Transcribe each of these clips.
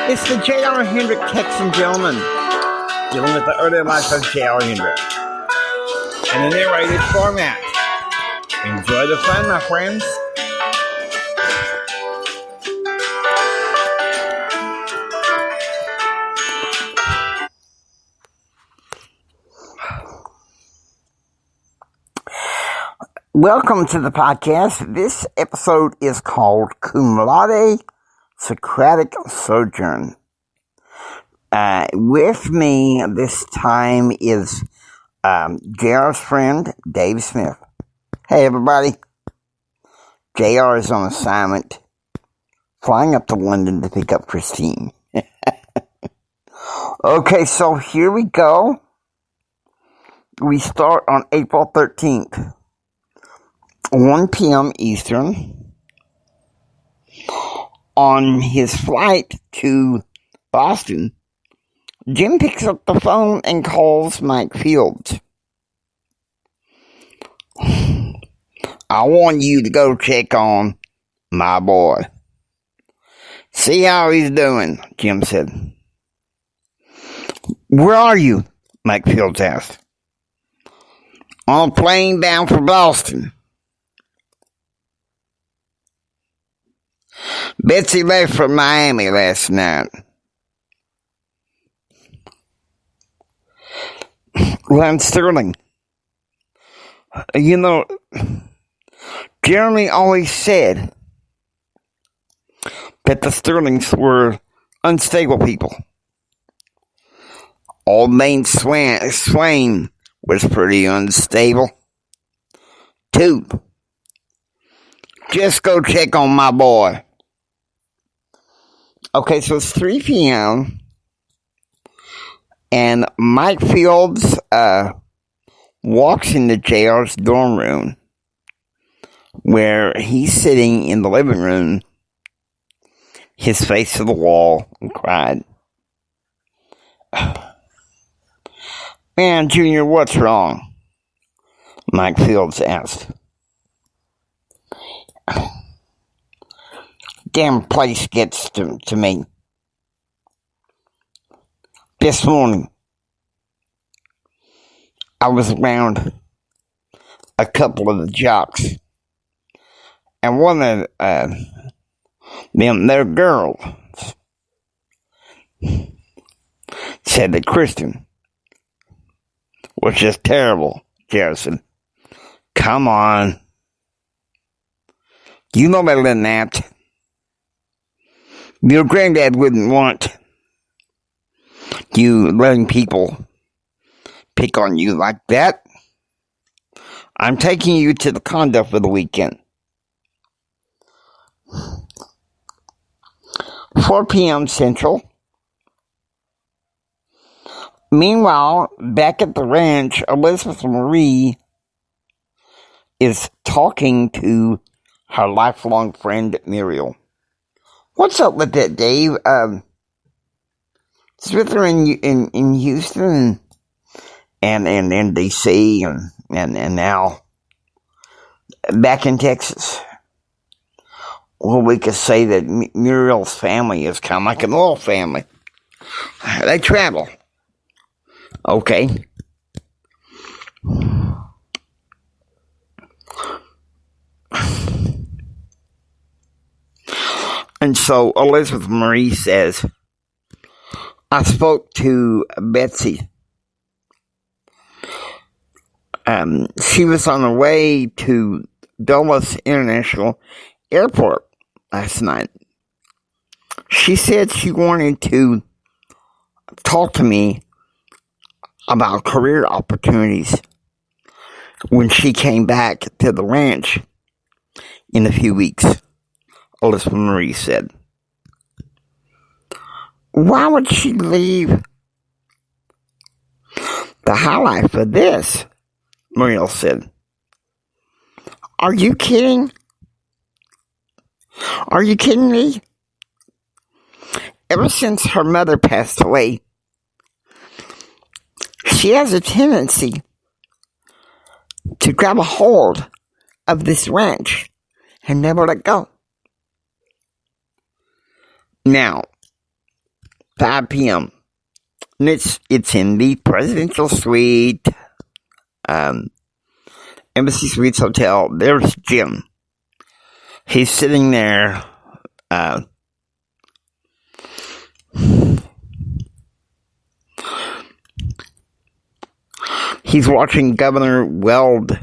It's the J.R. Hendrick Texan gentleman dealing with the early life of J.R. Hendrick in a narrated format. Enjoy the fun, my friends. Welcome to the podcast. This episode is called Cum Laude, Socratic Sojourn. With me this time is JR's friend, Dave Smith. Hey, everybody. JR is on assignment, flying up to London to pick up Christine. Okay, so here we go. We start on April 13th. 1 p.m. Eastern. On his flight to Boston, Jim picks up the phone and calls Mike Fields. I want you to go check on my boy. See how he's doing, Jim said. Where are you? Mike Fields asked. On a plane bound for Boston. Betsy left for Miami last night. Len Sterling. You know, Jeremy always said that the Sterlings were unstable people. Old Main Swain was pretty unstable, too. Just go check on my boy. Okay, so it's 3 p.m. and Mike Fields walks into JR's dorm room where he's sitting in the living room, his face to the wall, and cried. Man, Junior, what's wrong? Mike Fields asked. Damn place gets to me. This morning, I was around a couple of the jocks, and one of them, their girls, said that Kristen was just terrible. Garrison, come on. You know better than that. Your granddad wouldn't want you letting people pick on you like that. I'm taking you to the condo for the weekend. 4 p.m. Central. Meanwhile, back at the ranch, Elizabeth Marie is talking to her lifelong friend, Muriel. What's up with that, Dave? It's with her in Houston and in D.C. and now back in Texas. Well, we could say that Muriel's family is kind of like an oil family. They travel. Okay. And so Elizabeth Marie says, I spoke to Betsy. She was on her way to Dulles International Airport last night. She said she wanted to talk to me about career opportunities when she came back to the ranch in a few weeks. Elizabeth Marie said. Why would she leave the highlight for this? Muriel said. Are you kidding? Are you kidding me? Ever since her mother passed away, she has a tendency to grab a hold of this ranch and never let go. Now, 5 p.m. And it's in the presidential suite, Embassy Suites Hotel. There's Jim. He's sitting there, he's watching Governor Weld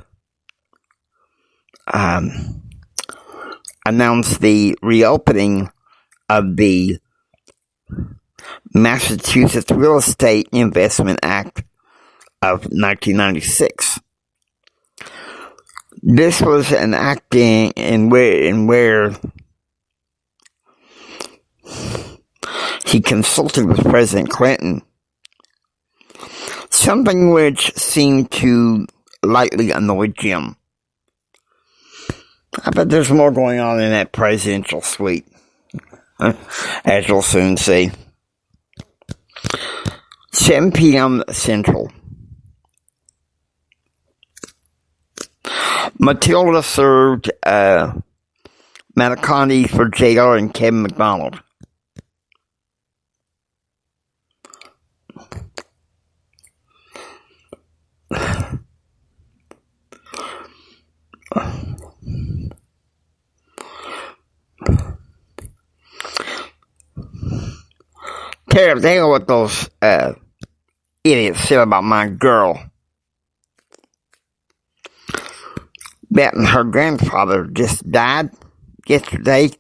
announce the reopening of the Massachusetts Real Estate Investment Act of 1996. This was an act in where he consulted with President Clinton, something which seemed to lightly annoy Jim. I bet there's more going on in that presidential suite, as you'll soon see. 7 p.m. Central. Matilda served manicotti for JR and Kevin McDonald. Care they know what those idiots said about my girl. That and her grandfather just died yesterday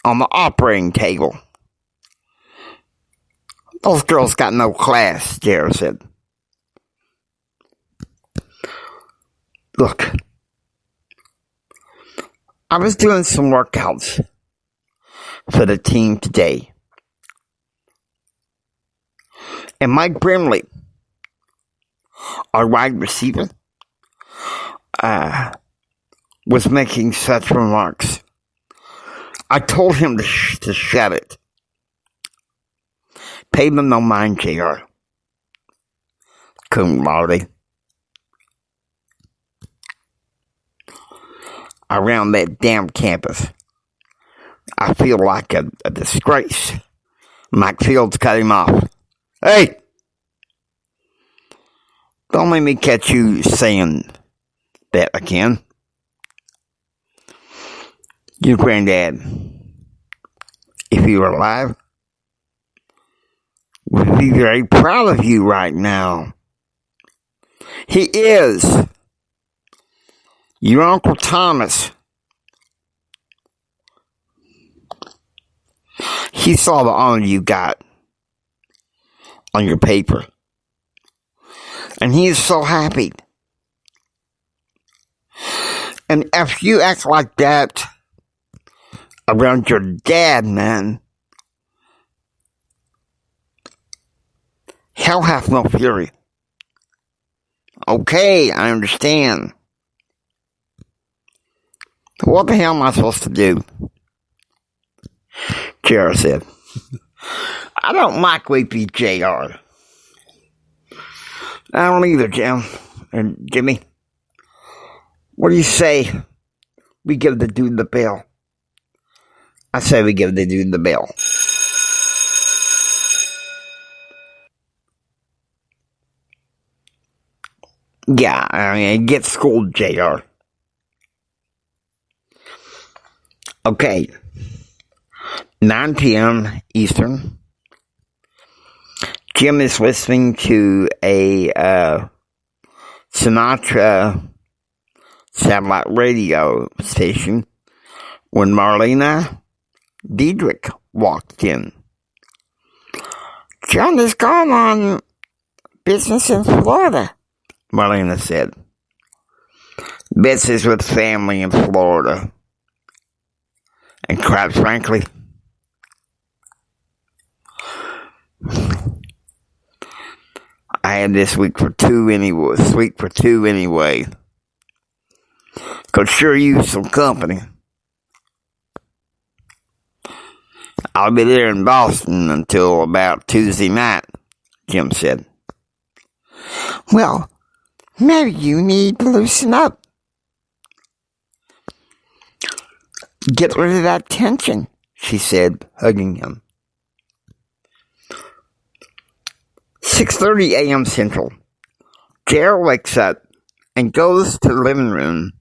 on the operating table. Those girls got no class, Jared said. Look, I was doing some workouts for the team today. And Mike Brimley, our wide receiver, was making such remarks. I told him to shut it. Pay them no mind, JR. Cum laude. Around that damn campus, I feel like a disgrace. Mike Fields cut him off. Hey! Don't let me catch you saying that again. Your granddad, if you were alive, would be very proud of you right now. He is. Your Uncle Thomas. He saw the honor you got on your paper. And he is so happy. And if you act like that around your dad, man, hell hath no fury. Okay, I understand. What the hell am I supposed to do? JR said. I don't like weepy JR. I don't either, Jim. And Jimmy. What do you say we give the dude the bill? I say we give the dude the bill. Yeah, I mean, get schooled, JR. Okay. 9 p.m. Eastern. Jim is listening to a Sinatra satellite radio station when Marlena Diedrich walked in. John has gone on business in Florida, Marlena said. Business with family in Florida. And quite frankly, I had this week for two anyway. Could sure use some company. I'll be there in Boston until about Tuesday night, Jim said. Well, maybe you need to loosen up. Get rid of that tension, she said, hugging him. 6:30 a.m. Central. JR wakes up and goes to the living room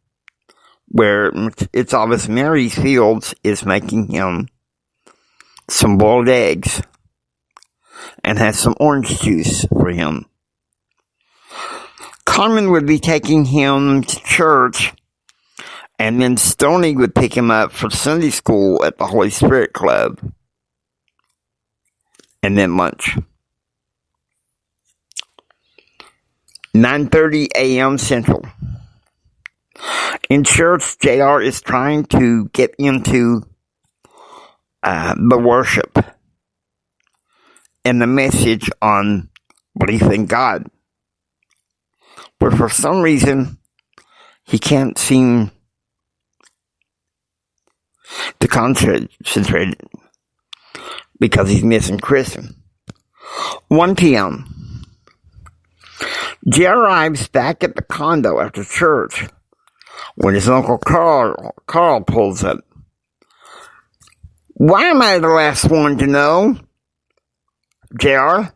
where it's obvious Mary Fields is making him some boiled eggs and has some orange juice for him. Carmen would be taking him to church, and then Stoney would pick him up for Sunday school at the Holy Spirit Club, and then lunch. 9:30 a.m. Central. In church, JR is trying to get into the worship and the message on belief in God. But for some reason, he can't seem to concentrate because he's missing Kristen. 1 p.m. Jay arrives back at the condo after church when his Uncle Carl pulls up. Why am I the last one to know? JR?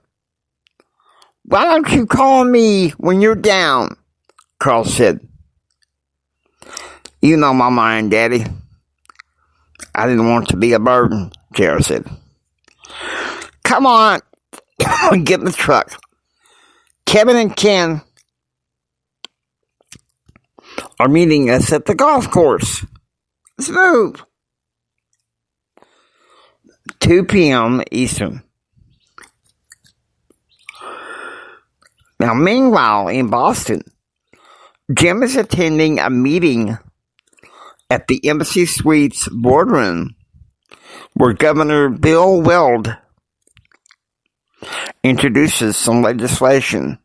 Why don't you call me when you're down? Carl said. You know my mind, Daddy. I didn't want to be a burden, JR said. Come on, get in the truck. Kevin and Ken are meeting us at the golf course. Let's move. 2 p.m. Eastern. Now, meanwhile, in Boston, Jim is attending a meeting at the Embassy Suites boardroom where Governor Bill Weld introduces some legislation.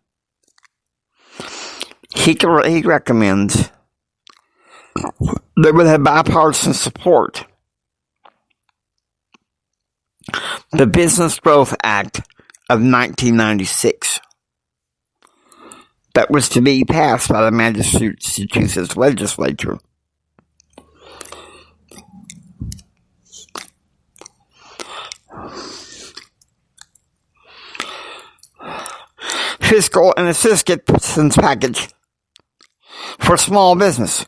He recommends that would have bipartisan support. The Business Growth Act of 1996 that was to be passed by the Massachusetts legislature. Fiscal and assistance package for small business.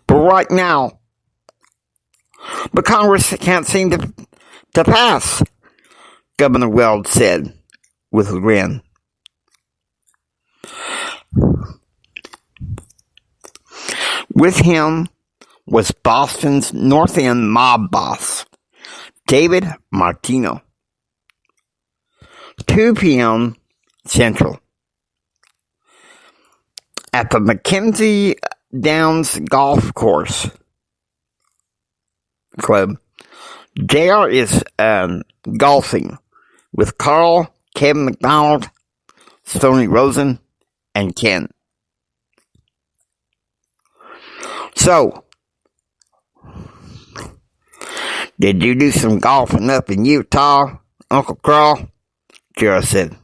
But right now, the Congress can't seem to pass, Governor Weld said with a grin. With him was Boston's North End mob boss, David Martino. 2 p.m. Central. At the Mackenzie Downs Golf Course Club, JR is golfing with Carl, Kevin McDonald, Stoney Rosen, and Ken. So, did you do some golfing up in Utah, Uncle Carl? JR said.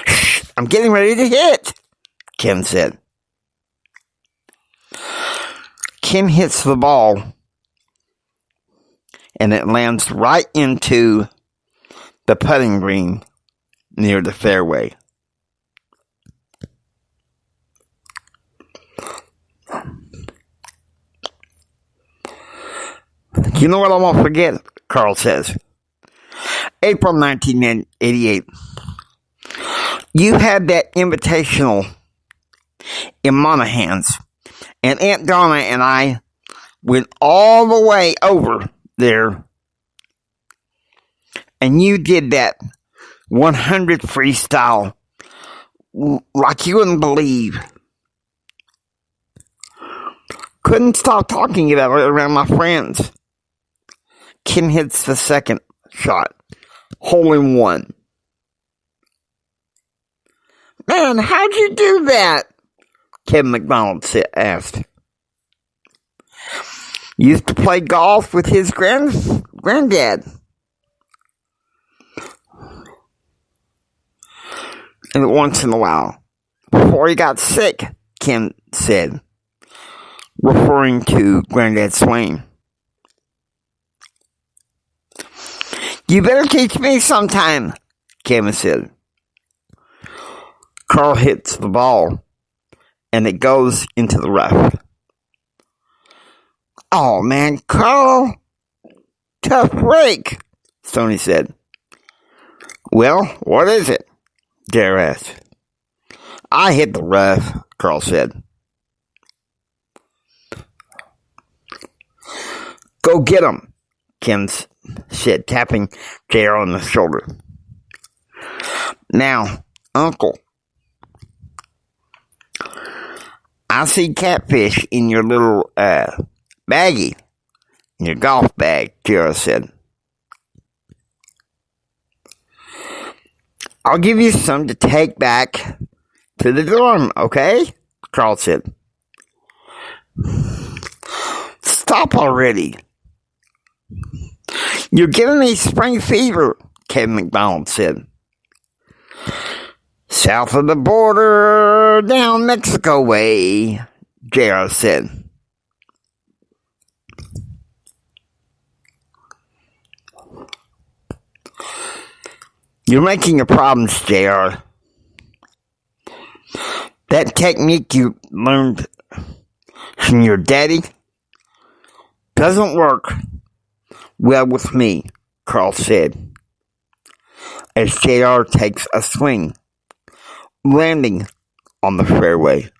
Shh, I'm getting ready to hit, Ken said. Ken hits the ball, and it lands right into the putting green near the fairway. You know what I won't forget, Carl says. April 1988. You had that invitational in Monaghan's, and Aunt Donna and I went all the way over there, and you did that 100 freestyle like you wouldn't believe. Couldn't stop talking about it around my friends. Ken hits the second shot. Hole in one. Man, how'd you do that? Kevin McDonald asked. Used to play golf with his granddad. And once in a while. Before he got sick, Ken said, referring to Granddad Swain. You better teach me sometime, Kevin said. Carl hits the ball, and it goes into the rough. Oh, man, Carl, tough break, Stoney said. Well, what is it? J.R. asked. I hit the rough, Carl said. Go get him, Kim said, tapping J.R. on the shoulder. Now, Uncle, I see catfish in your little baggie, in your golf bag, J.R. said. I'll give you some to take back to the dorm, okay? Carl said. Stop already. You're giving me spring fever, Kevin McDonald said. South of the border, down Mexico way, J.R. said. You're making your problems, J.R. That technique you learned from your daddy doesn't work well with me, Carl said, as J.R. takes a swing, landing on the fairway.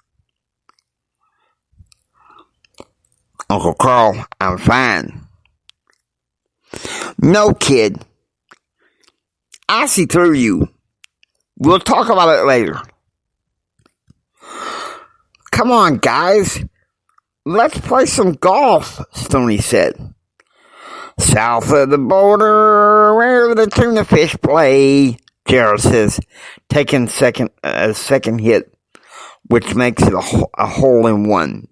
Uncle Carl, I'm fine. No, kid. I see through you. We'll talk about it later. Come on, guys. Let's play some golf, Stoney said. South of the border, where the tuna fish play, Gerald says, taking a second hit, which makes it a hole in one.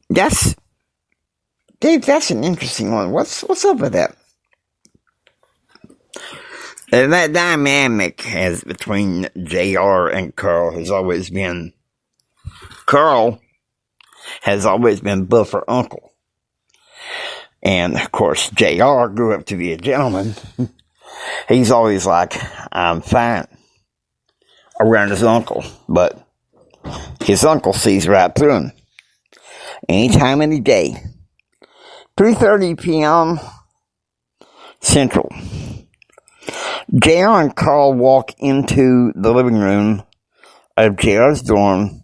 Yes. Dave, that's an interesting one. What's up with that? And that dynamic between JR and Carl has always been... Carl has always been buffer uncle. And, of course, JR grew up to be a gentleman. He's always like, I'm fine, around his uncle. But his uncle sees right through him. Anytime, any day. 3:30 p.m. Central. JR and Carl walk into the living room of JR's dorm.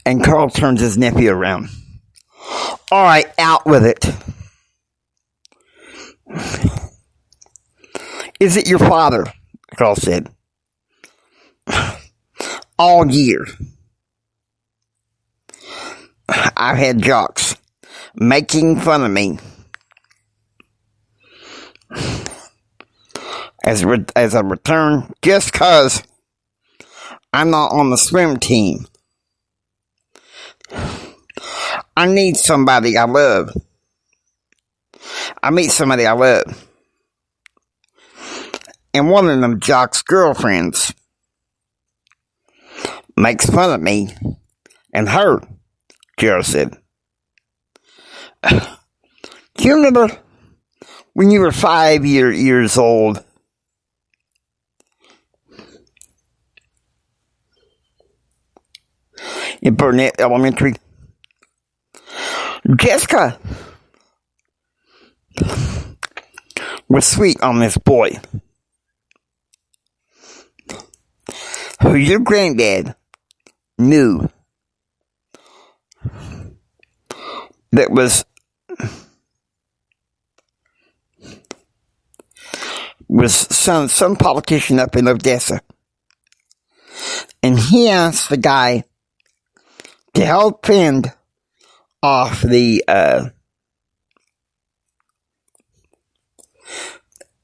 And Carl turns his nephew around. All right, out with it. Is it your father? Carl said. All year, I've had jocks making fun of me as a return just because I'm not on the swim team. I need somebody I love. I meet somebody I love. And one of them jocks' girlfriends makes fun of me and her, Gerald said. Do you remember when you were 5 years old? In Burnett Elementary? Jessica was sweet on this boy who your granddad knew that was some politician up in Odessa. And he asked the guy to help fend off the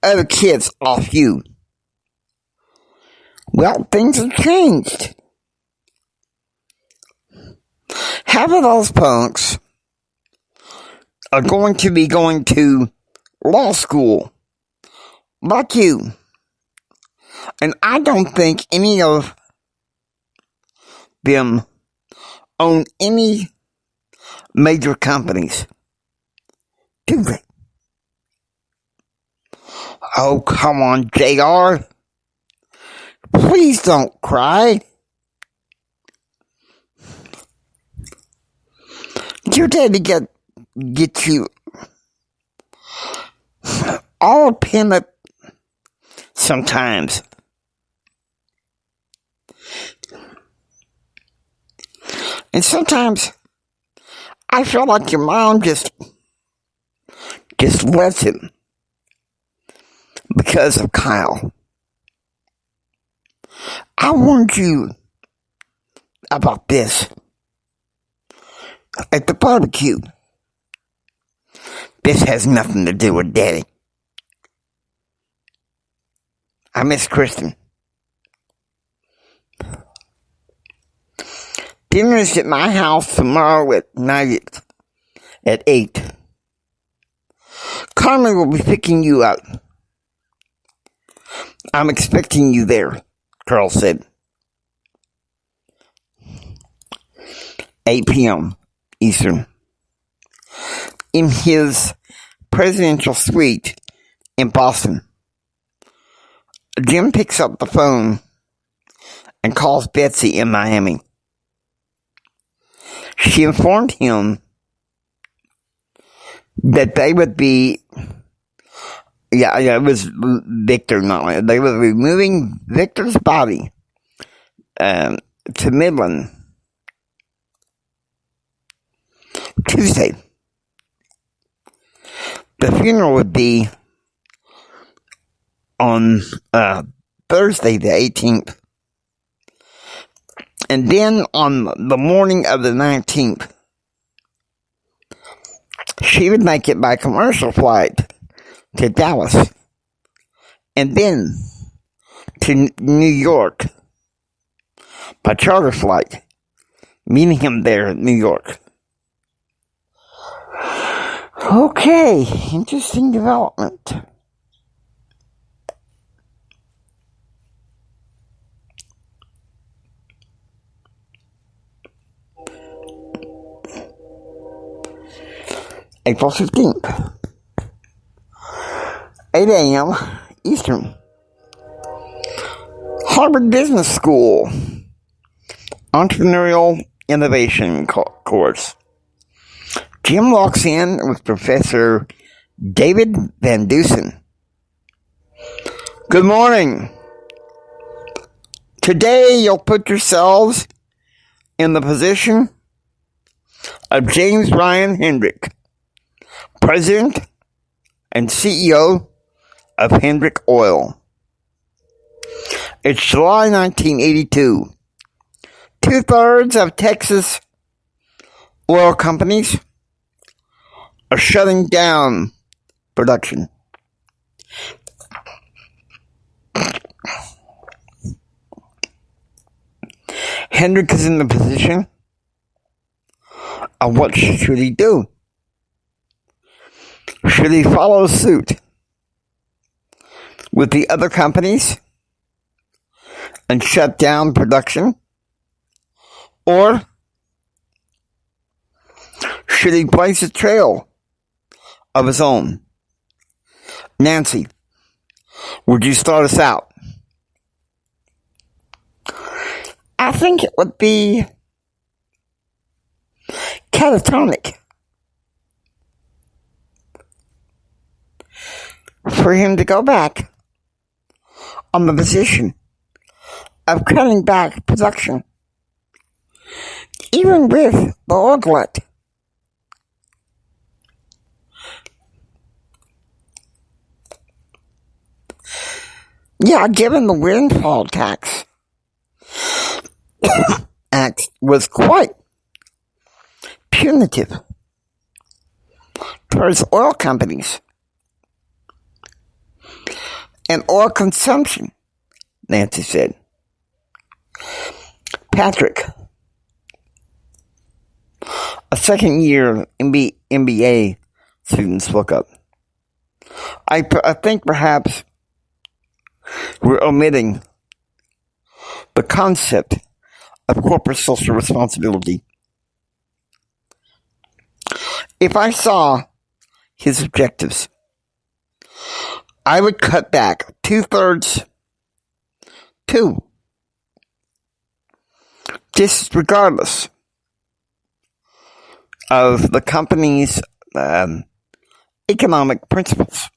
other kids off you. Well, things have changed. Half of those punks are going to be going to law school, like you. And I don't think any of them own any major companies, do they? Oh, come on, JR. Please don't cry. Your daddy get you all pinned up sometimes. And sometimes I feel like your mom just lets him because of Kyle. I warned you about this at the barbecue. This has nothing to do with Daddy. I miss Kristen. Dinner is at my house tomorrow at 8. Carmen will be picking you up. I'm expecting you there, Carl said. 8 p.m. Eastern. In his presidential suite in Boston, Jim picks up the phone and calls Betsy in Miami. She informed him that they would be, it was Victor, they were removing Victor's body to Midland Tuesday. The funeral would be on Thursday the 18th. And then on the morning of the 19th, she would make it by commercial flight to Dallas. And then to New York by charter flight, meeting him there in New York. Okay, interesting development. April 15th, 8 a.m. Eastern. Harvard Business School Entrepreneurial Innovation Course. Jim walks in with Professor David Van Dusen. Good morning. Today you'll put yourselves in the position of James Ryan Hendrick, President and CEO of Hendrick Oil. It's July 1982. 2/3 of Texas oil companies are shutting down production. Hendrick is in the position of what should he do? Should he follow suit with the other companies and shut down production? Or should he blaze a trail of his own? Nancy, would you start us out? I think it would be catatonic for him to go back on the position of cutting back production, even with the oil glut. Yeah, given the windfall tax act was quite punitive towards oil companies and oil consumption, Nancy said. Patrick, a second-year MBA student, spoke up. I think perhaps we're omitting the concept of corporate social responsibility. If I saw his objectives, I would cut back 2/3 to, just regardless of the company's economic principles.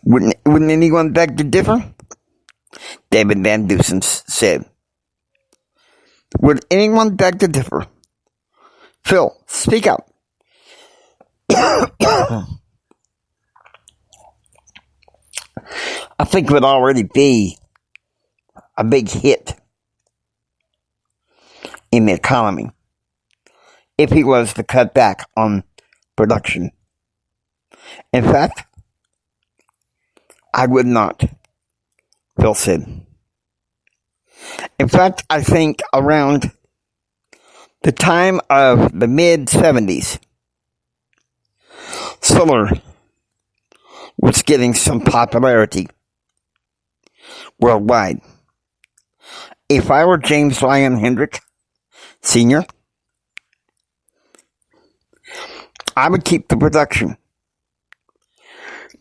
Wouldn't anyone beg to differ? David Van Dusen said. Would anyone beg to differ? Phil, speak up. I think it would already be a big hit in the economy if he was to cut back on production. In fact, I would not, Phil said. In fact, I think around the time of the mid-70s, solar was getting some popularity worldwide. If I were James Lyon Hendrick Sr., I would keep the production,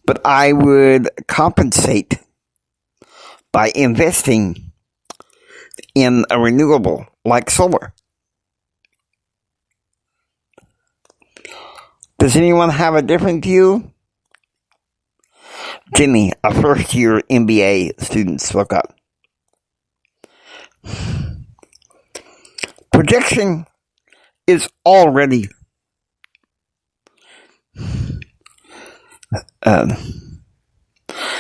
but I would compensate by investing in a renewable like solar. Does anyone have a different view? Jimmy, a first-year MBA student, spoke up. Projection is already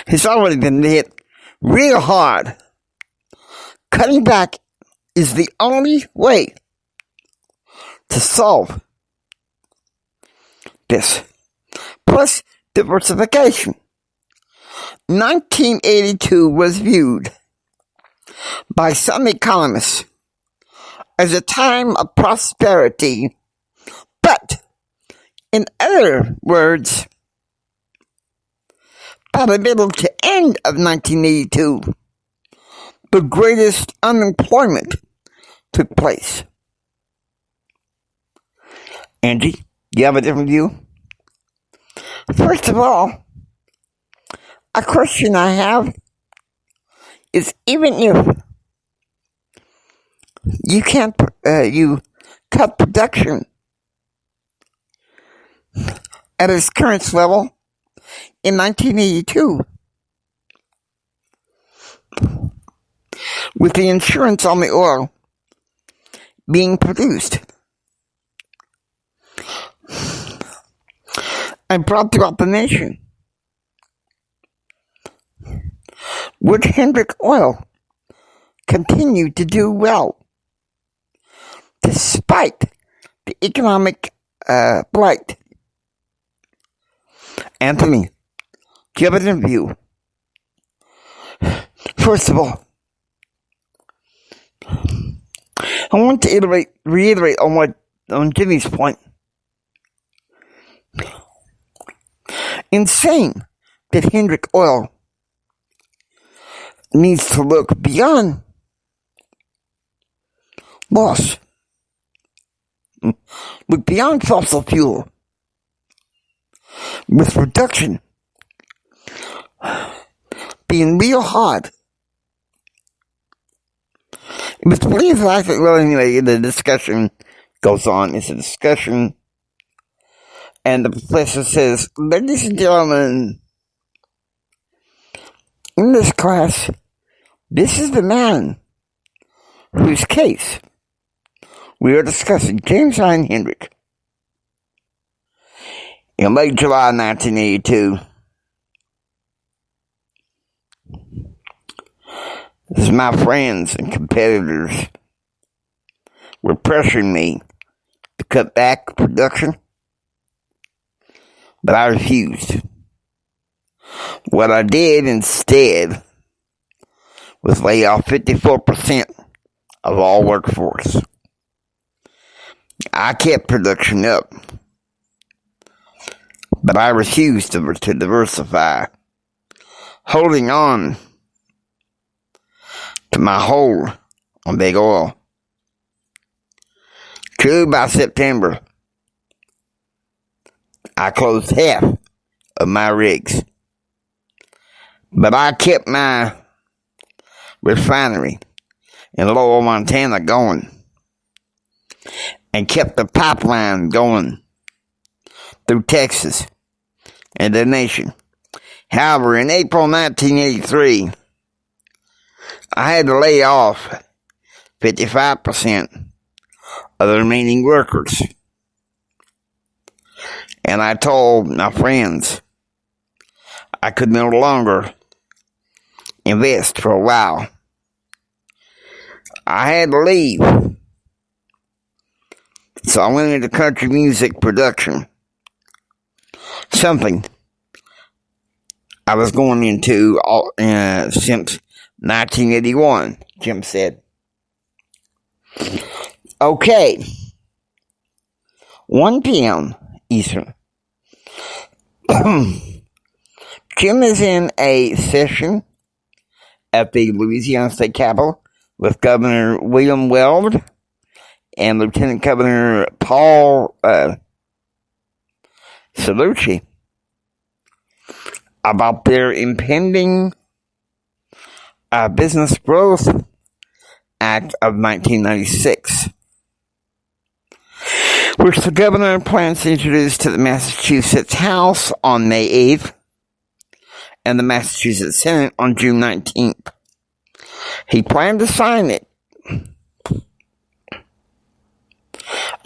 has already been hit real hard. Cutting back is the only way to solve this. Plus diversification. 1982 was viewed by some economists as a time of prosperity, but in other words, by the middle to end of 1982, the greatest unemployment took place. Angie, do you have a different view? First of all, a question I have is, even if you cut production at its current level in 1982, with the insurance on the oil being produced and brought throughout the nation, would Hendrick Oil continue to do well despite the economic blight? Anthony, do you have an view? First of all, I want to reiterate on Jimmy's point. In saying that Hendrick Oil needs to look beyond loss, look beyond fossil fuel, with reduction being real hard. It was believed that, well, anyway, the discussion goes on. It's a discussion, and the professor says, ladies and gentlemen, in this class, this is the man whose case we are discussing, James Lyon Hendrick. In late July 1982, as my friends and competitors were pressuring me to cut back production, but I refused. What I did instead was lay off 54% of all workforce. I kept production up, but I refused to diversify, holding on to my hold on big oil. True, by September, I closed half of my rigs. But I kept my refinery in Lowell, Montana going, and kept the pipeline going through Texas and the nation. However, in April 1983, I had to lay off 55% of the remaining workers. And I told my friends I could no longer invest for a while. I had to leave. So I went into country music production. Something I was going into since 1981, Jim said. Okay. 1 p.m. Eastern. Jim is in a session at the Louisiana State Capitol with Governor William Weld and Lieutenant Governor Paul Cellucci about their impending Business Growth Act of 1996, which the governor plans to introduce to the Massachusetts House on May 8th and the Massachusetts Senate on June 19th. He planned to sign it.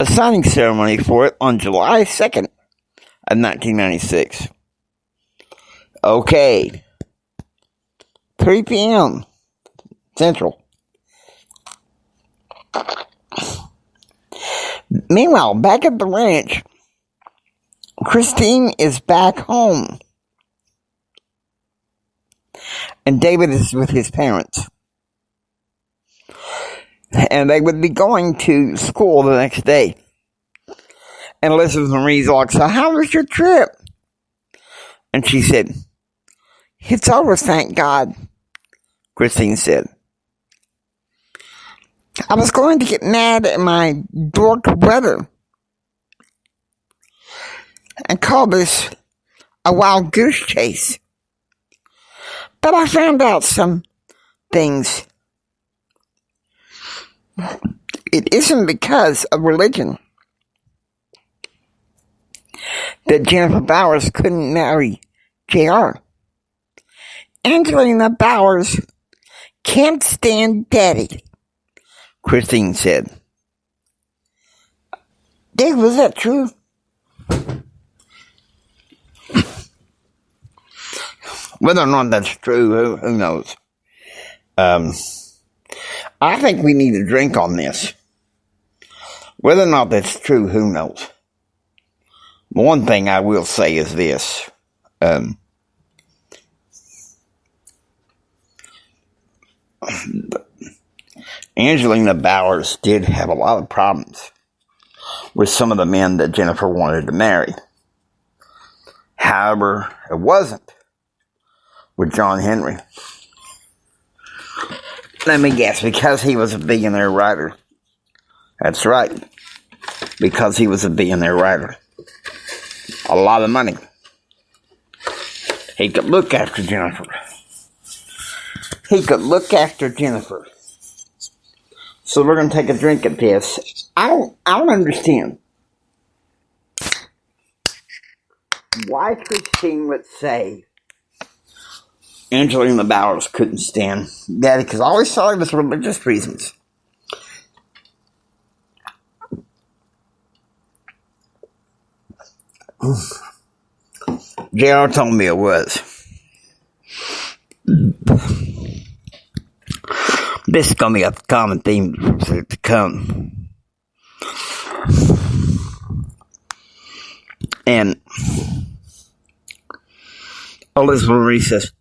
A signing ceremony for it on July 2nd of 1996. Okay. 3 p.m. Central. Meanwhile, back at the ranch, Christine is back home. And David is with his parents. And they would be going to school the next day. And Elizabeth Marie's like, so how was your trip? And she said, it's over, thank God. Christine said, I was going to get mad at my dork brother and call this a wild goose chase. But I found out some things. It isn't because of religion that Jennifer Bowers couldn't marry JR. Angelina Bowers can't stand daddy, Christine said. Dave, was that true? Whether or not that's true, who knows? I think we need a drink on this. Whether or not that's true, who knows? One thing I will say is this. Angelina Bowers did have a lot of problems with some of the men that Jennifer wanted to marry. However, it wasn't with John Henry. Let me guess, because he was a billionaire writer. That's right. Because he was a billionaire writer. A lot of money. He could look after Jennifer. He could look after Jennifer. So we're going to take a drink at this. I don't understand why Christine would say Angelina Bowers couldn't stand Daddy, because I always thought it was religious reasons. JR told me it was. This is going to be a common theme to come. And Elizabeth Marie says,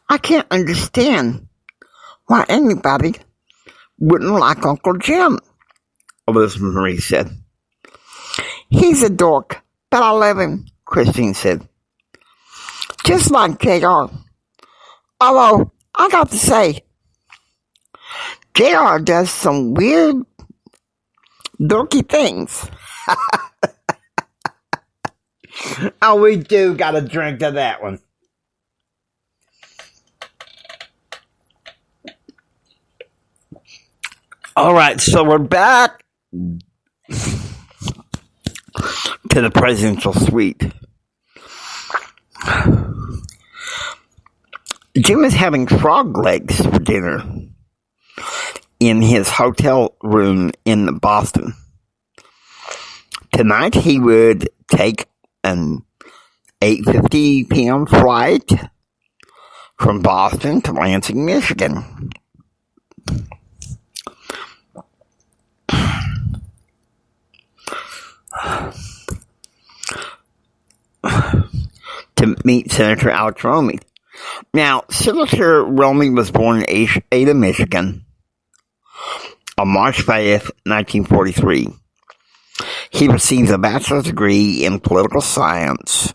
I can't understand why anybody wouldn't like Uncle Jim, Elizabeth Marie said. He's a dork, but I love him, Christine said. Just like JR. Although, I got to say, JR does some weird, dorky things. Oh, we do got a drink to that one. All right, so we're back to the presidential suite. Jim is having frog legs for dinner in his hotel room in Boston. Tonight he would take an 8:50 p.m. flight from Boston to Lansing, Michigan. To meet Senator Alex Romney. Now, Senator Romney was born in Ada, Michigan on March 5th, 1943. He received a bachelor's degree in political science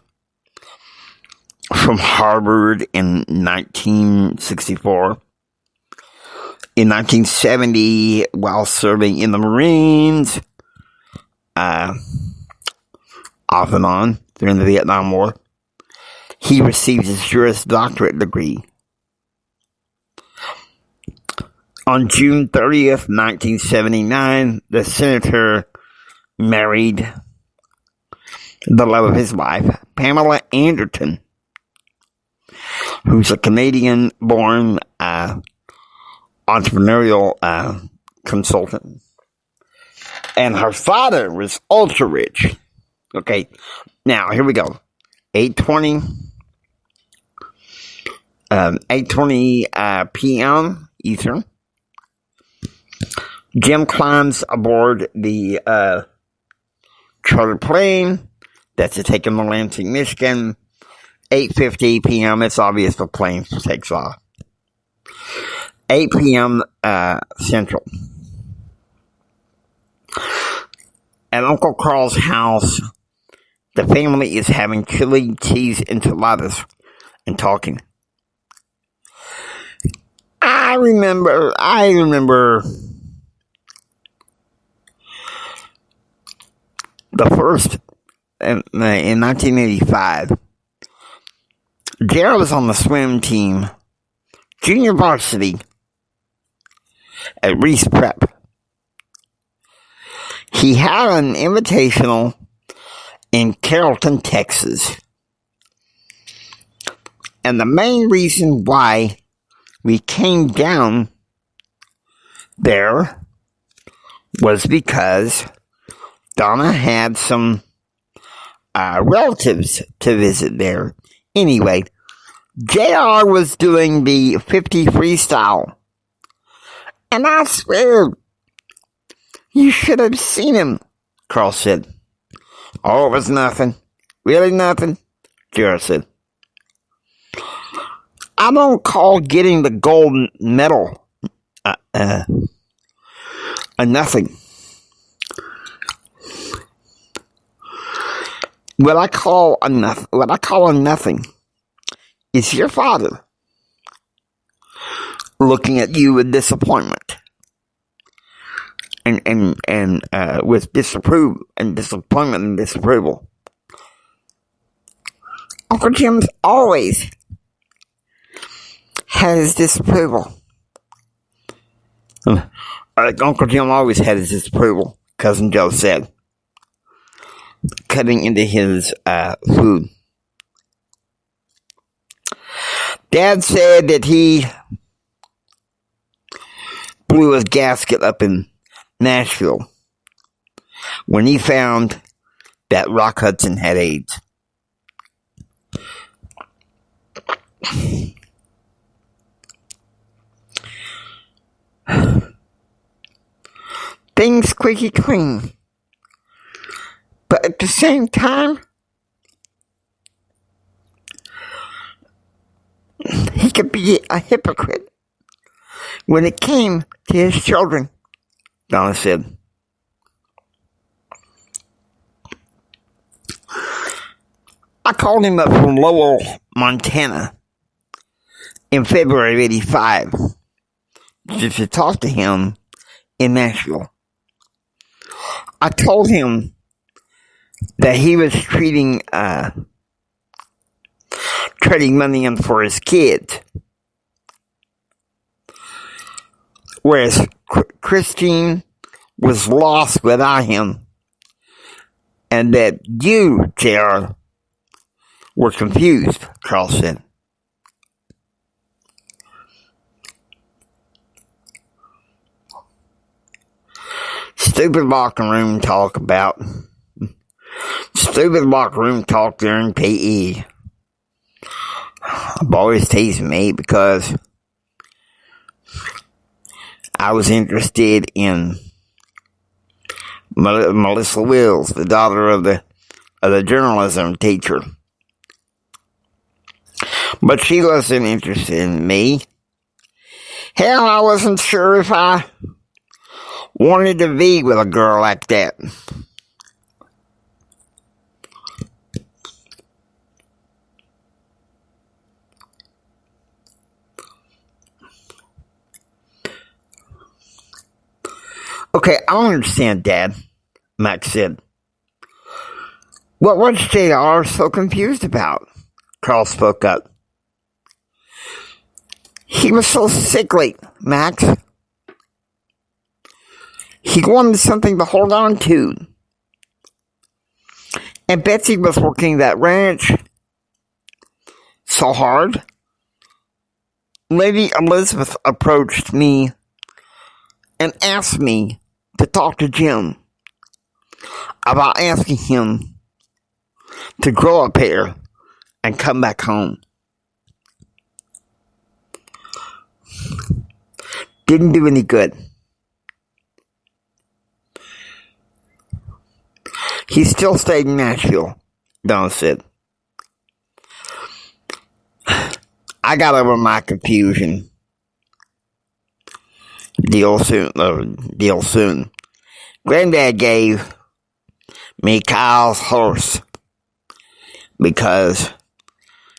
from Harvard in 1964. In 1970, while serving in the Marines, off and on during the Vietnam War, he received his Juris Doctorate degree. On June 30th, 1979, the senator married the love of his life, Pamela Anderton, who's a Canadian-born entrepreneurial consultant. And her father was ultra rich. Okay, now here we go. 8:20 p.m. Eastern. Jim climbs aboard the chartered plane that's to take him to Lansing, Michigan. 8:50 p.m. It's obvious the plane takes off. 8 p.m. Central. At Uncle Carl's house, the family is having chili cheese enchiladas and talking. I remember the first, in 1985, Jared was on the swim team, junior varsity, at Reese Prep. He had an invitational in Carrollton, Texas. And the main reason why we came down there was because Donna had some relatives to visit there. Anyway, JR was doing the 50 freestyle. And I swear, you should have seen him, Carl said. Oh, it was nothing. Really nothing, JR said. I don't call getting the gold medal a nothing. What I call a nothing is your father looking at you with disappointment and with disapproval and disappointment and disapproval. Uncle Jim's always had his disapproval. Uncle Jim always had his disapproval, Cousin Joe said, cutting into his food. Dad said that he blew his gasket up in Nashville when he found that Rock Hudson had AIDS. Things squeaky clean. But at the same time, he could be a hypocrite when it came to his children, Donna said. I called him up from Lowell, Montana in February of '85. to talk to him in Nashville. I told him that he was trading money in for his kids, whereas Christine was lost without him, and that you, JR, were confused, Charles said. Stupid locker room talk during PE. Boys teasing me because I was interested in Melissa Wills, the daughter of the journalism teacher. But she wasn't interested in me. Hell, I wasn't sure if I wanted to be with a girl like that. Okay, I don't understand, Dad, Max said. What's JR so confused about? Carl spoke up. He was so sickly, Max. He wanted something to hold on to. And Betsy was working that ranch so hard. Lady Elizabeth approached me and asked me to talk to Jim about asking him to grow up here and come back home. Didn't do any good. He still stayed in Nashville, Donna said. I got over my confusion. Deal soon. Granddad gave me Kyle's horse because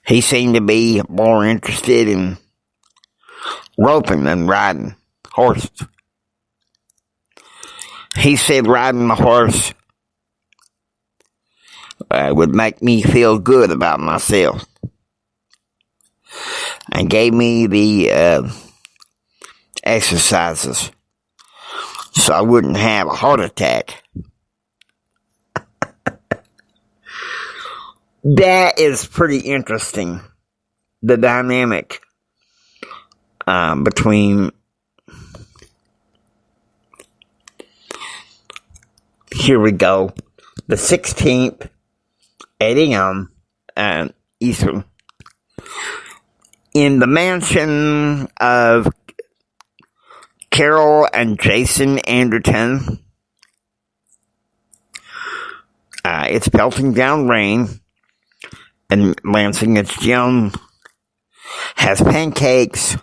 he seemed to be more interested in roping than riding horses. He said riding the horse would make me feel good about myself, and gave me the exercises so I wouldn't have a heart attack. That is pretty interesting, the dynamic between, here we go, the 16th, 8 a.m. Eastern, in the mansion of Carol and Jason Anderton. It's pelting down rain in Lansing. It's Jim has pancakes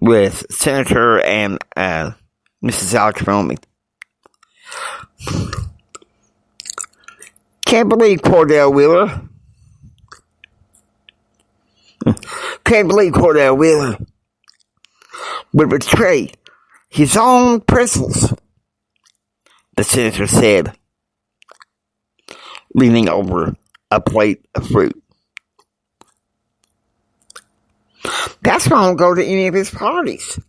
with Senator and Mrs. Alex Romy. Can't believe Cordell Wheeler would betray his own principles, the senator said, leaning over a plate of fruit. That's why I don't go to any of his parties.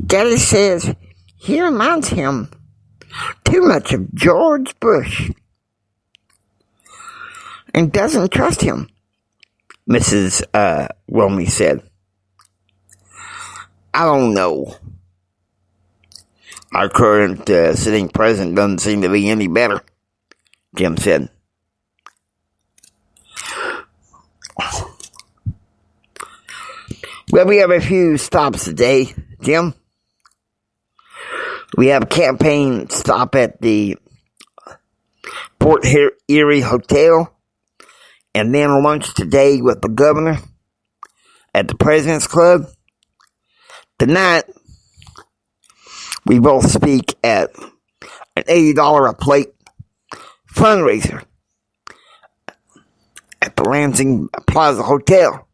Daddy says he reminds him too much of George Bush and doesn't trust him, Mrs. Wilmy said. I don't know. Our current sitting president doesn't seem to be any better, Jim said. Well, we have a few stops today, Jim. We have a campaign stop at the Port Erie Hotel, and then lunch today with the governor at the President's Club. Tonight, we both speak at an $80 a plate fundraiser at the Lansing Plaza Hotel.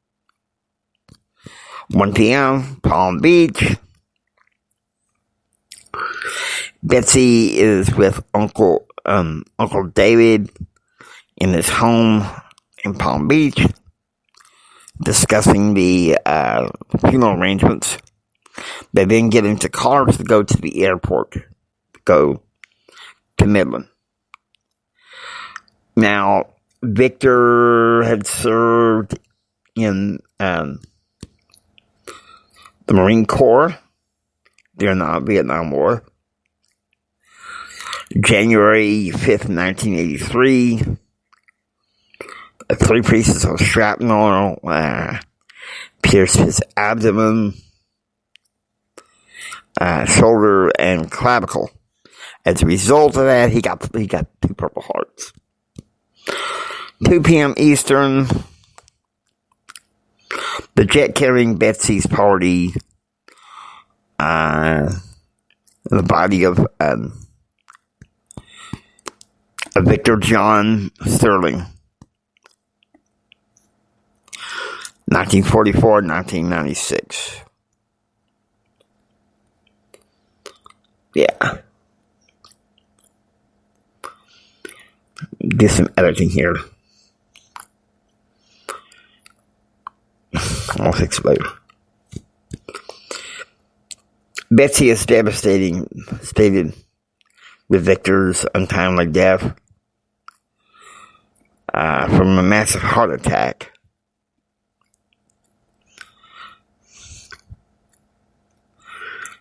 1 p.m., Palm Beach. Betsy is with Uncle David in his home in Palm Beach, discussing the funeral arrangements. They then get into cars to go to the airport, to go to Midland. Now, Victor had served in the Marine Corps during the Vietnam War. January 5th, 1983, 3 pieces of shrapnel pierced his abdomen, shoulder, and clavicle. As a result of that, he got 2 Purple Hearts. 2 p.m. Eastern, the jet carrying Betsy's party, the body of Victor John Sterling, 1944-1996. Yeah. Do some editing here. I'll fix it later. Betsy is stated with Victor's untimely death from a massive heart attack.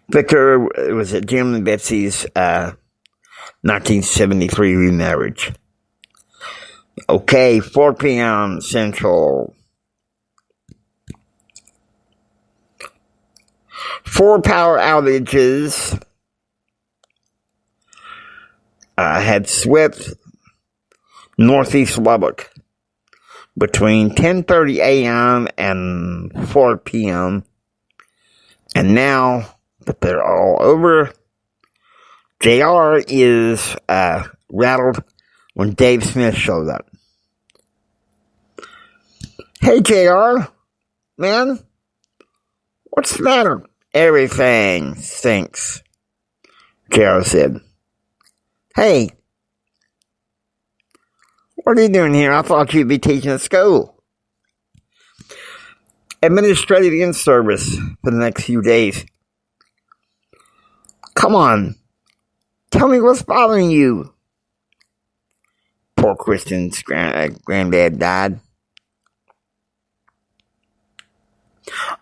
Victor was at Jim and Betsy's 1973 remarriage. Okay, 4 p.m. Central. 4 power outages had swept northeast Lubbock between 10:30 a.m. and 4 p.m. And now that they're all over, JR is rattled when Dave Smith showed up. Hey, JR, man, what's the matter? Everything stinks, JR said. Hey, what are you doing here? I thought you'd be teaching at school. Administrative in-service for the next few days. Come on, tell me what's bothering you. Poor Kristen's granddad died.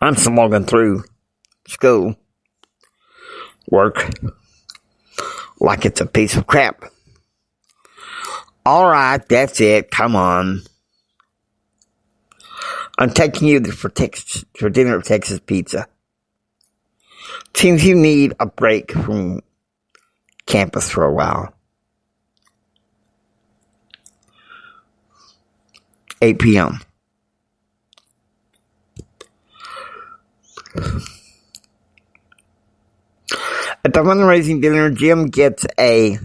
I'm slogging through school, work, like it's a piece of crap. Alright, that's it, come on. I'm taking you for dinner at Texas Pizza. Seems you need a break from campus for a while. 8 p.m. At the fundraising dinner, Jim gets a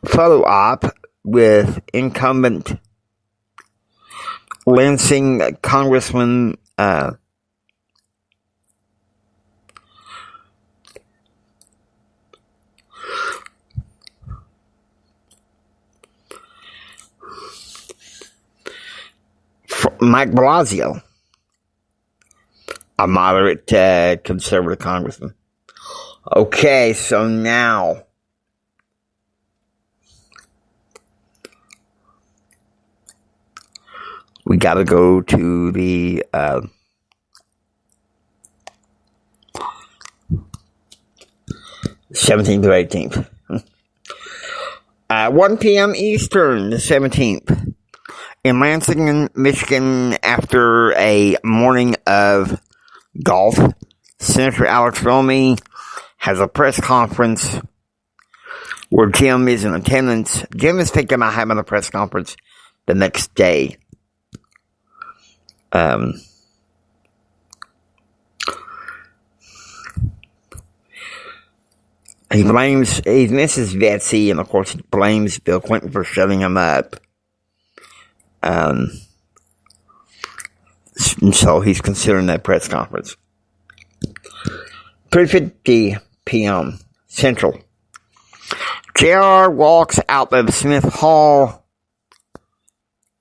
photo op with incumbent Lansing Congressman Mike Blasio, a moderate conservative congressman. Okay, so now we gotta go to the 17th or 18th. 1 p.m. Eastern, the 17th. In Lansing, Michigan, after a morning of golf, Senator Alex Romney has a press conference where Jim is in attendance. Jim is thinking about having a press conference the next day. He misses Betsy, and of course he blames Bill Clinton for shutting him up. So he's considering that press conference. 3:50 p.m. Central. JR walks out of Smith Hall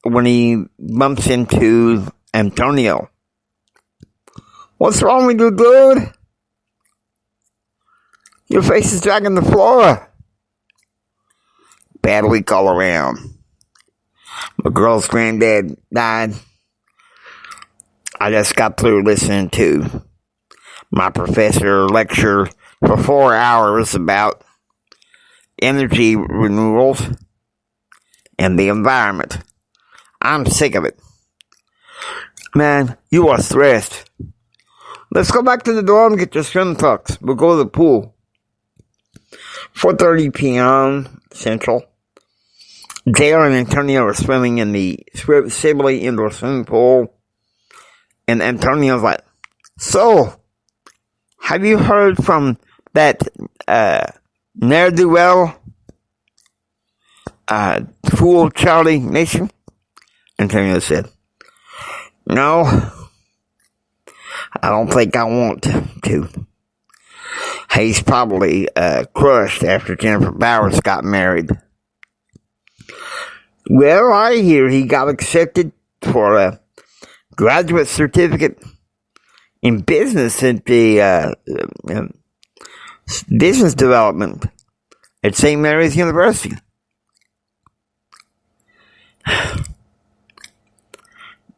when he bumps into Antonio. What's wrong with you, dude? Your face is dragging the floor. Bad week all around. My girl's granddad died. I just got through listening to my professor lecture for 4 hours about energy renewals and the environment. I'm sick of it. Man, you are stressed. Let's go back to the dorm and get your swim trunks. We'll go to the pool. 4:30 p.m. Central. JR and Antonio are swimming in the Sibley indoor swimming pool. And Antonio's like, so, have you heard from that ne'er-do-well fool Charlie Nation? Antonio said, no, I don't think I want to. He's probably crushed after Jennifer Bowers got married. Well, I hear he got accepted for a graduate certificate in business at the business development at St. Mary's University.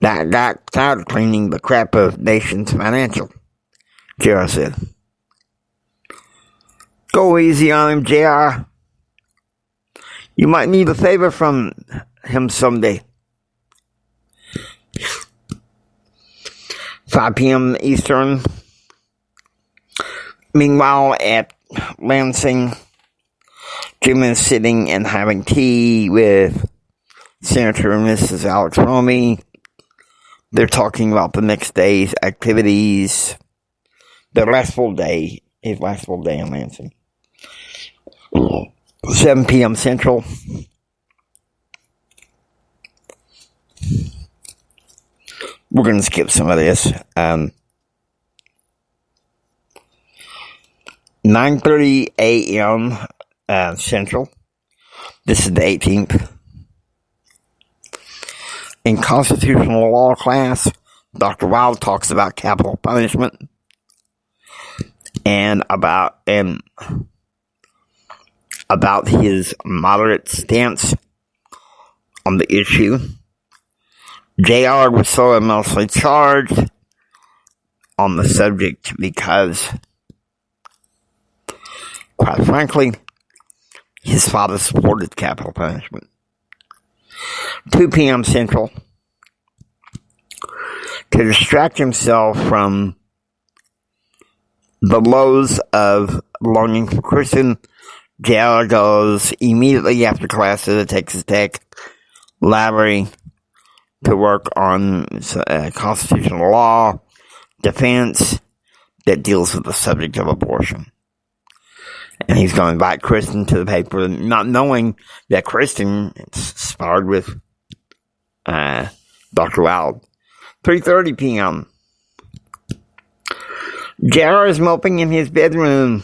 That got tired cleaning the crap of Nation's Financial, JR said. Go easy on him, JR. You might need a favor from him someday. 5 p.m. Eastern. Meanwhile, at Lansing, Jim is sitting and having tea with Senator and Mrs. Alex Romey. They're talking about the next day's activities. His last full day in Lansing. 7 p.m. Central. We're going to skip some of this. 9:30 a.m. Central. This is the 18th. In constitutional law class, Dr. Laude talks about capital punishment and about his moderate stance on the issue. JR was so immensely charged on the subject because, quite frankly, his father supported capital punishment. 2 p.m. Central. To distract himself from the lows of longing for Kristen, JR goes immediately after class to the Texas Tech library to work on constitutional law defense that deals with the subject of abortion. And he's going to invite Kristen to the paper, not knowing that Kristen sparred with Dr. Laude. 3:30 p.m. JR is moping in his bedroom.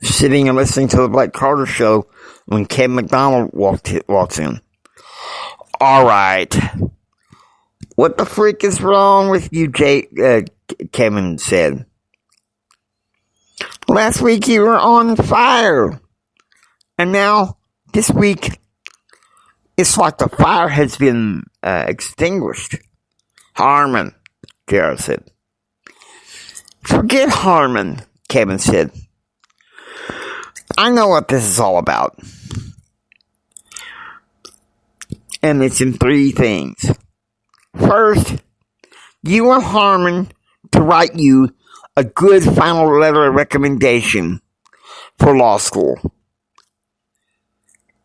Sitting and listening to the Blake Carter show when Kevin McDonald walks in. All right. What the freak is wrong with you, Kevin said. Last week you were on fire. And now, this week, it's like the fire has been extinguished. Harmon, JR said. Forget Harmon, Kevin said. I know what this is all about. And it's in 3 things. First, you want Harmon to write you a good final letter of recommendation for law school.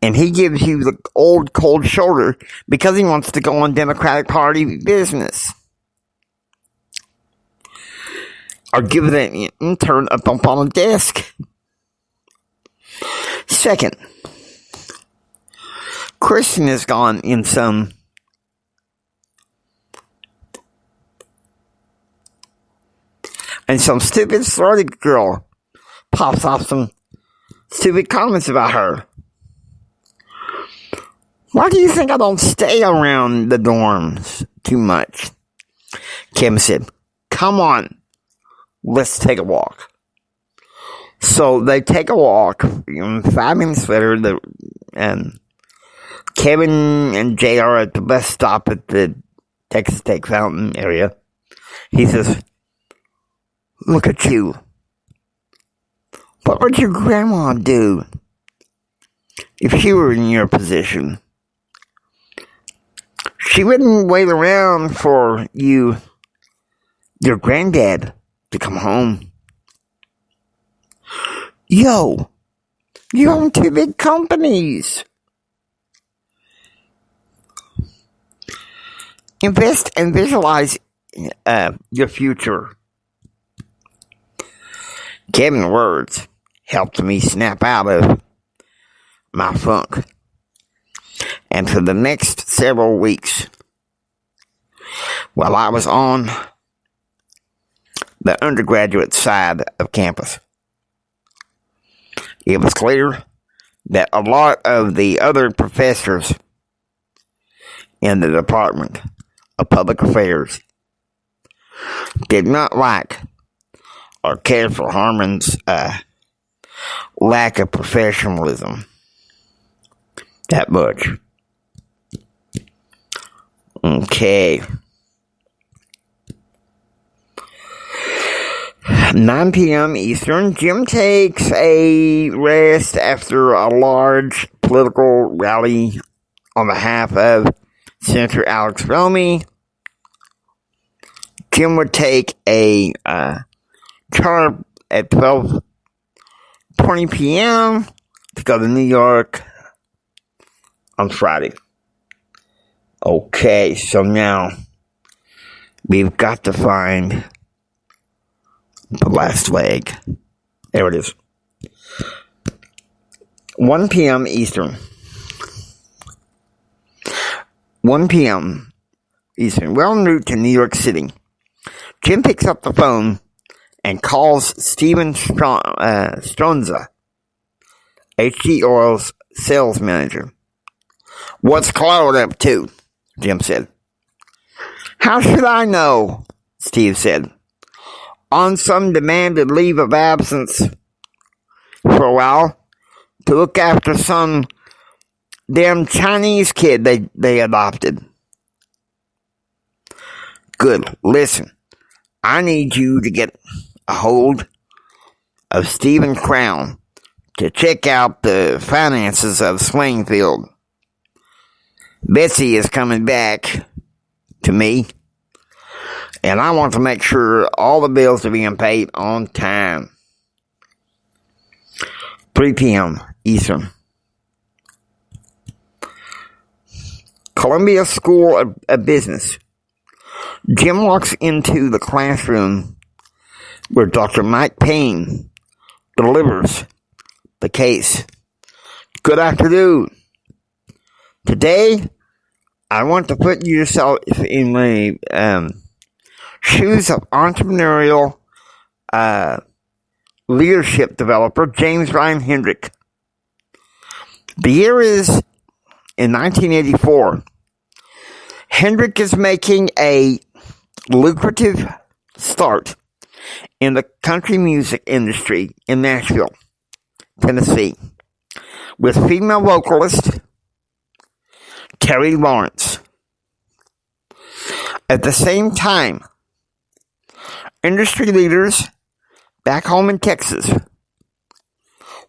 And he gives you the old cold shoulder because he wants to go on Democratic Party business. Or give an intern a bump on the desk. Second, Kristen is gone in some stupid throated girl pops off some stupid comments about her. Why do you think I don't stay around the dorms too much? Kevin said, come on, let's take a walk. So they take a walk. 5 minutes later, Kevin and Jay are at the bus stop at the Texas Tech Fountain area. He says, look at you. What would your grandma do if she were in your position? She wouldn't wait around for your granddad, to come home. Yo, you own 2 big companies. Invest and visualize your future. Kevin's words helped me snap out of my funk. And for the next several weeks, while I was on the undergraduate side of campus, it was clear that a lot of the other professors in the Department of Public Affairs did not like or care for Harmon's lack of professionalism that much. Okay. 9 p.m. Eastern. Jim takes a rest after a large political rally on behalf of Senator Alex Romy. Jim would take a charter at 12:20 p.m. to go to New York on Friday. Okay, so now we've got to find the last leg. There it is. 1 p.m. Eastern. 1 p.m. Eastern. We're en route to New York City. Jim picks up the phone and calls Steven Stronza, HG Oil's sales manager. What's Cloud up to? Jim said. How should I know? Steve said. On some demanded leave of absence for a while to look after some damn Chinese kid they adopted. Good. Listen, I need you to get a hold of Stephen Crown to check out the finances of Swingfield. Betsy is coming back to me, and I want to make sure all the bills are being paid on time. 3 p.m. Eastern. Columbia School of Business. Jim walks into the classroom where Dr. Mike Payne delivers the case. Good afternoon. Today, I want to put yourself in the shoes of entrepreneurial leadership developer James Ryan Hendrick. The year is in 1984. Hendrick is making a lucrative start in the country music industry in Nashville, Tennessee, with female vocalist Terry Lawrence. At the same time, industry leaders back home in Texas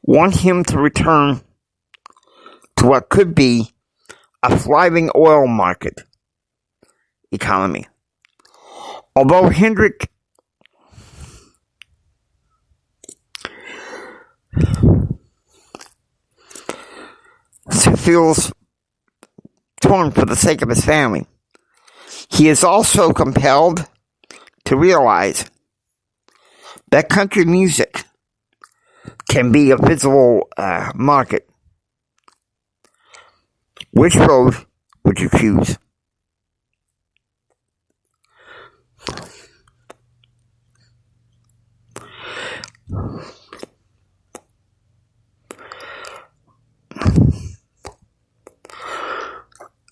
want him to return to what could be a thriving oil market economy. Although Hendrick feels torn for the sake of his family, he is also compelled to realize that country music can be a visible market. Which road would you choose?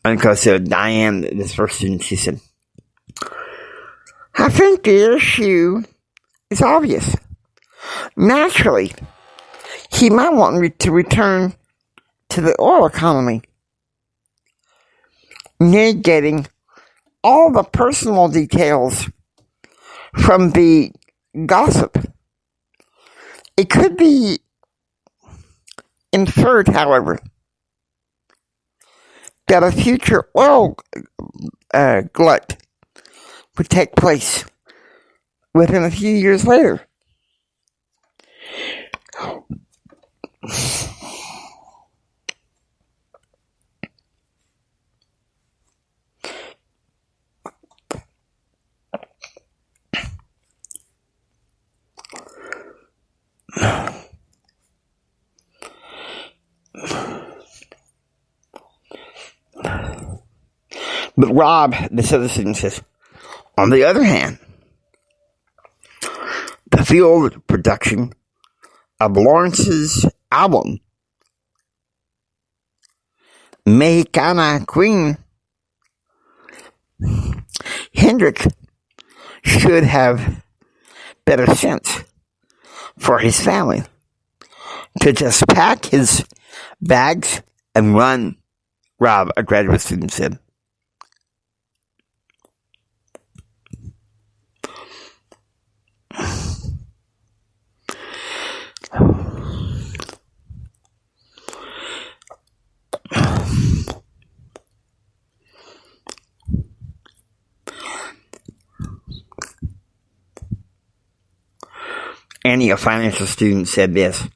And because Diane, this first student, she said, I think the issue is obvious. Naturally, he might want me to return to the oil economy, negating all the personal details from the gossip. It could be inferred, however, that a future oil glut would take place within a few years later. But Rob, this other student, says, on the other hand, the field production of Lawrence's album, Mexicana Queen, Hendrick should have better sense for his family to just pack his bags and run, Rob, a graduate student, said. Annie, a financial student, said this.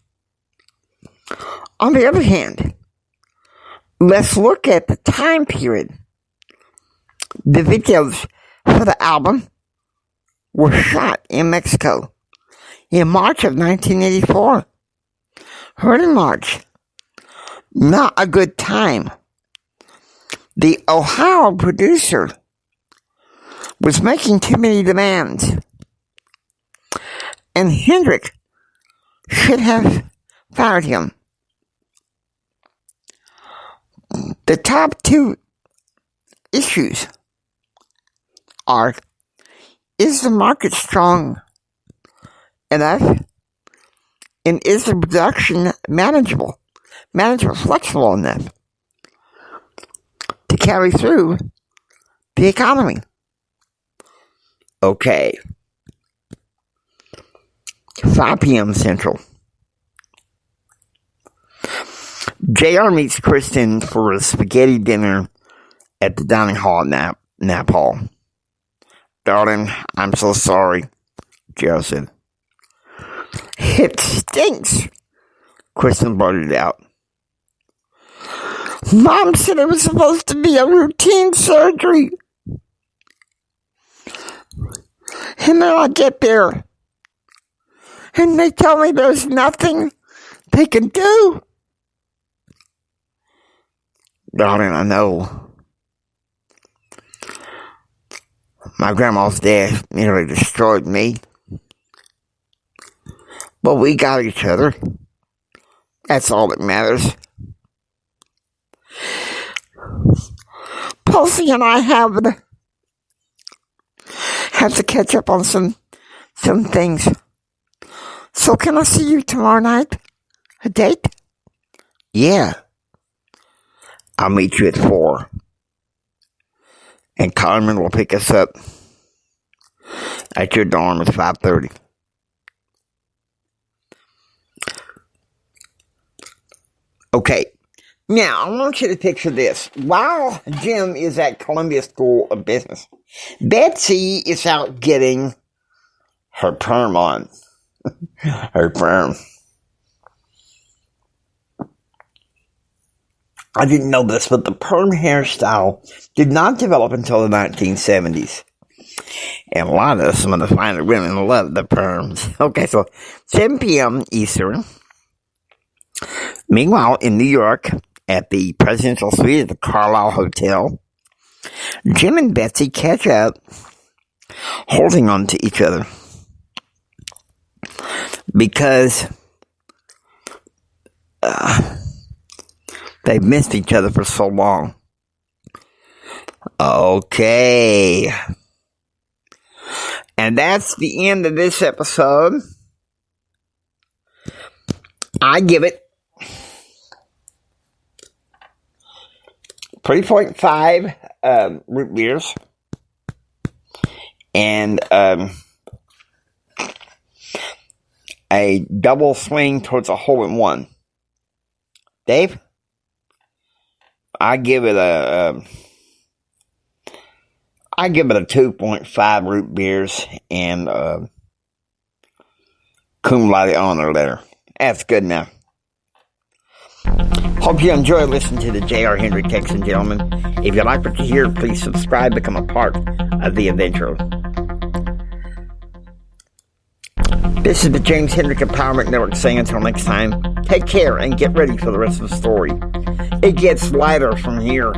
On the other hand, let's look at the time period. The videos for the album were shot in Mexico in March of 1984. Early March. Not a good time. The Ohio producer was making too many demands, and Hendrick should have fired him. The top two issues are, is the market strong enough, and is the production manageable, flexible enough to carry through the economy? Okay. 5 p.m. Central. JR meets Kristen for a spaghetti dinner at the dining hall at Nap Hall. Darling, I'm so sorry, JR said. It stinks, Kristen blurted out. Mom said it was supposed to be a routine surgery. And then I get there, and they tell me there's nothing they can do. Darling, I know. My grandma's death nearly destroyed me. But we got each other. That's all that matters. Pulsey and I have to catch up on some things. So can I see you tomorrow night? A date? Yeah. I'll meet you at 4. And Carmen will pick us up at your dorm at 5:30. Okay. Now, I want you to picture this. While Jim is at Columbia School of Business, Betsy is out getting her perm on. Her perm. I didn't know this, but the perm hairstyle did not develop until the 1970s. And a lot of some of the finer women love the perms. Okay, so 7 p.m. Eastern. Meanwhile, in New York, at the presidential suite at the Carlisle Hotel, Jim and Betsy catch up, holding on to each other. Because they've missed each other for so long. Okay. And that's the end of this episode. I give it 3.5 root beers. And a double swing towards a hole-in-one. Dave? I give it a 2.5 root beers and cum laude honor letter. That's good enough. Hope you enjoy listening to the J.R. Hendrick Texan Gentleman. If you like what you hear, please subscribe, become a part of the adventure. This is the James Hendrick Empowerment Network saying until next time, take care and get ready for the rest of the story. It gets lighter from here.